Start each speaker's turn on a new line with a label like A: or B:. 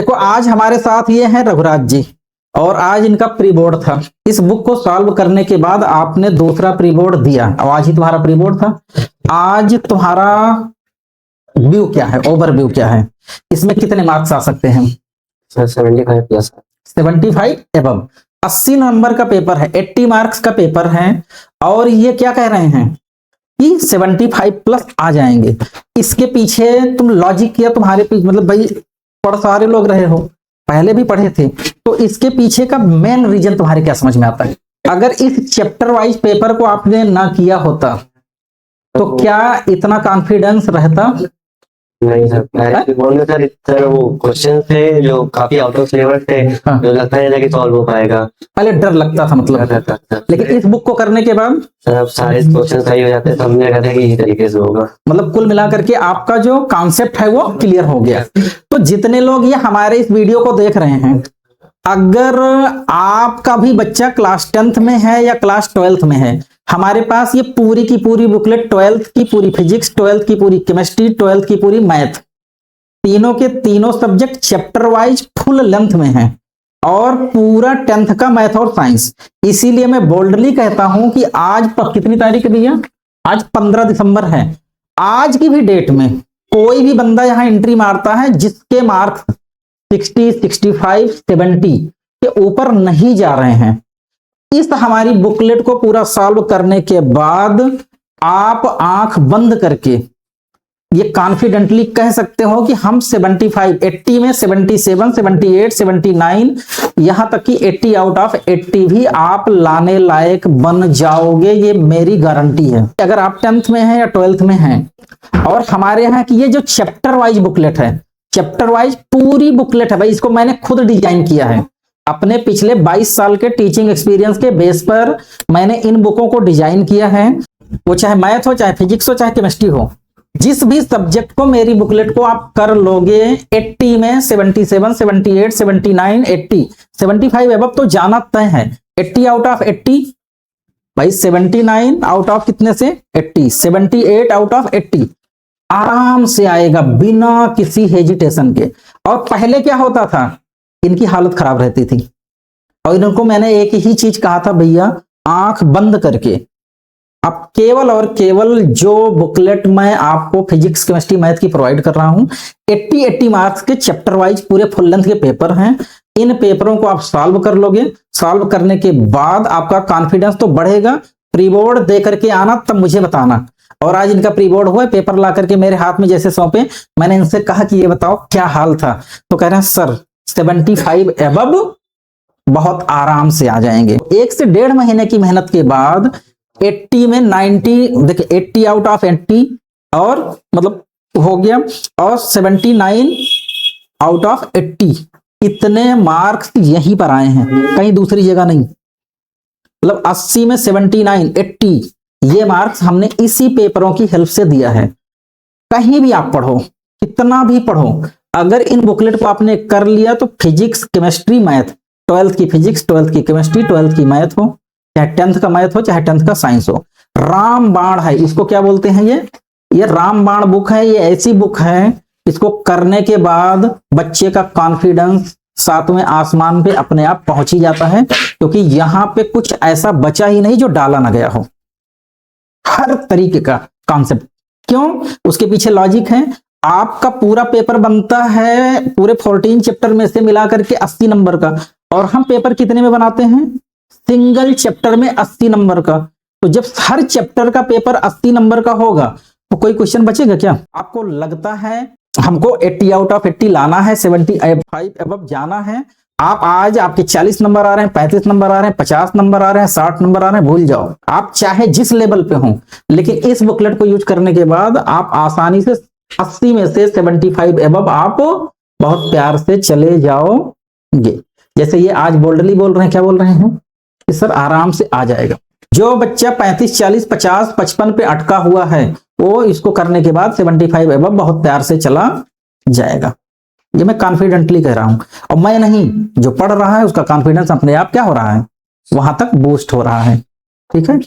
A: देखो आज हमारे साथ ये हैं रघुराज जी और आज इनका प्री बोर्ड था। इस बुक को सॉल्व करने के बाद आपने दूसरा प्री बोर्ड दिया और आज ही तुम्हारा प्री बोर्ड था। आज तुम्हारा व्यू क्या है, ओवरव्यू क्या है, इसमें कितने मार्क्स आ सकते हैं?
B: Sir 75 plus.
A: 75 एबव। 80 नंबर का पेपर है, 80 मार्क्स का पेपर है और ये क्या कह रहे हैं कि 75 प्लस आ जाएंगे। इसके पीछे तुम लॉजिक किया, तुम्हारे पीछे मतलब भाई पढ़ सारे लोग रहे हो, पहले भी पढ़े थे, तो इसके पीछे का मेन रीजन तुम्हारे क्या समझ में आता है? अगर इस चैप्टर वाइज पेपर को आपने ना किया होता तो क्या इतना कॉन्फिडेंस रहता?
B: नहीं सर, पहले बोल में सर वो क्वेश्चन थे जो काफी आउट ऑफ सिलेबस थे।
A: हाँ।
B: जो लगता है कि सॉल्व हो पाएगा,
A: पहले डर लगता था मतलब, लेकिन इस बुक को करने के बाद
B: सर अब सारे क्वेश्चन सही हो जाते हैं तो हमने कहा था कि इसी तरीके से होगा।
A: मतलब कुल मिलाकर के आपका जो कॉन्सेप्ट है वो क्लियर हो गया। तो जितने लोग ये हमारे इस वीडियो को देख रहे हैं, अगर आपका भी बच्चा क्लास 10th में है या क्लास 12th में है, हमारे पास ये पूरी की पूरी बुकलेट 12th की पूरी फिजिक्स, 12th की पूरी केमिस्ट्री, 12th की पूरी मैथ, तीनों के तीनों subject chapter wise full length में है और पूरा 10th का मैथ और साइंस। इसीलिए मैं बोल्डली कहता हूं कि आज कितनी तारीख है भैया? आज 15 दिसंबर है। आज की भी डेट में कोई भी बंदा यहां एंट्री मारता है जिसके मार्क्स 60, 65, 70 के ऊपर नहीं जा रहे हैं, इस हमारी बुकलेट को पूरा सॉल्व करने के बाद आप आंख बंद करके ये कॉन्फिडेंटली कह सकते हो कि हम 75, 80 में 77, 78, 79, यहां तक कि 80 आउट ऑफ 80 भी आप लाने लायक बन जाओगे, ये मेरी गारंटी है। अगर आप 10th में हैं या 12th में हैं और हमारे यहाँ की ये जो चैप्टर वाइज बुकलेट है, चैप्टर वाइज पूरी बुकलेट है भाई, इसको मैंने खुद डिजाइन किया है अपने पिछले 22 साल के टीचिंग एक्सपीरियंस के बेस पर। मैंने इन बुकों को डिजाइन किया है, वो चाहे मैथ हो, चाहे फिजिक्स हो, चाहे केमिस्ट्री हो, जिस भी सब्जेक्ट को मेरी बुकलेट को आप कर लोगे 80 में 77, 78, 79, 80, 75 एबव तो जाना तय है। 80 आउट ऑफ 80 भाई, 79 आउट ऑफ कितने से 80, 78 आउट ऑफ 80 आराम से आएगा बिना किसी हेजिटेशन के। और पहले क्या होता था, इनकी हालत खराब रहती थी और इनको मैंने एक ही चीज कहा था, भैया आंख बंद करके अब केवल और केवल जो बुकलेट मैं आपको फिजिक्स, केमिस्ट्री, मैथ की प्रोवाइड कर रहा हूं, 80 मार्क्स के चैप्टर वाइज पूरे फुल लेंथ के पेपर हैं। इन पेपरों को आप सॉल्व कर लोगे, सॉल्व करने के बाद आपका कॉन्फिडेंस तो बढ़ेगा। प्री बोर्ड दे करके आना, तब मुझे बताना। और आज इनका प्री बोर्ड हुआ, पेपर ला करके मेरे हाथ में जैसे सौंपे, मैंने इनसे कहा कि ये बताओ क्या हाल था, तो कह रहे हैं सर 75 एबव बहुत आराम से आ जाएंगे। 1 से 1.5 महीने की मेहनत के बाद 80 में 90, देखिए 80 आउट ऑफ 80 और मतलब हो गया, और 79 आउट ऑफ 80, इतने मार्क्स यहीं पर आए हैं, कहीं दूसरी जगह नहीं। मतलब 80 में 79, 80 ये मार्क्स हमने इसी पेपरों की हेल्प से दिया है। कहीं भी आप पढ़ो, कितना भी पढ़ो, अगर इन बुकलेट को आपने कर लिया तो फिजिक्स, केमिस्ट्री, मैथ, 12th की फिजिक्स, 12th की केमिस्ट्री, 12th की मैथ हो, चाहे 10th का मैथ हो, चाहे 10th का साइंस हो, रामबाण है। इसको क्या बोलते हैं? ये रामबाण बुक है। ये ऐसी बुक है, इसको करने के बाद बच्चे का कॉन्फिडेंस 7वें आसमान पे अपने आप पहुंच ही जाता है, क्योंकि यहां पे कुछ ऐसा बचा ही नहीं जो डाला ना गया हो। हर तरीके का कॉन्सेप्ट, क्यों? उसके पीछे लॉजिक है। आपका पूरा पेपर बनता है पूरे 14 चैप्टर में से मिलाकर के 80 नंबर का, और हम पेपर कितने में बनाते हैं? सिंगल चैप्टर में 80 नंबर का। तो जब हर चैप्टर का पेपर 80 नंबर का होगा तो कोई क्वेश्चन बचेगा क्या? आपको लगता है हमको 80 आउट ऑफ 80 लाना है, 75 एबव जाना है? आप आज आपके 40 नंबर आ रहे हैं, 35 नंबर आ रहे हैं, 50 नंबर आ रहे हैं, 60 नंबर आ रहे हैं, भूल जाओ। आप चाहे जिस लेवल पे हो, लेकिन इस बुकलेट को यूज करने के बाद आप आसानी से 80 में से 75 एबव आप बहुत प्यार से चले जाओगे। जैसे ये आज बोल्डली बोल रहे हैं, क्या बोल रहे हैं कि सर आराम से आ जाएगा। जो बच्चा 35, 40, 50, 55 पे अटका हुआ है, वो इसको करने के बाद 75 एबव बहुत प्यार से चला जाएगा। ये मैं कॉन्फिडेंटली कह रहा हूं, और मैं नहीं, जो पढ़ रहा है उसका कॉन्फिडेंस अपने आप क्या हो रहा है, वहां तक बूस्ट हो रहा है। ठीक है।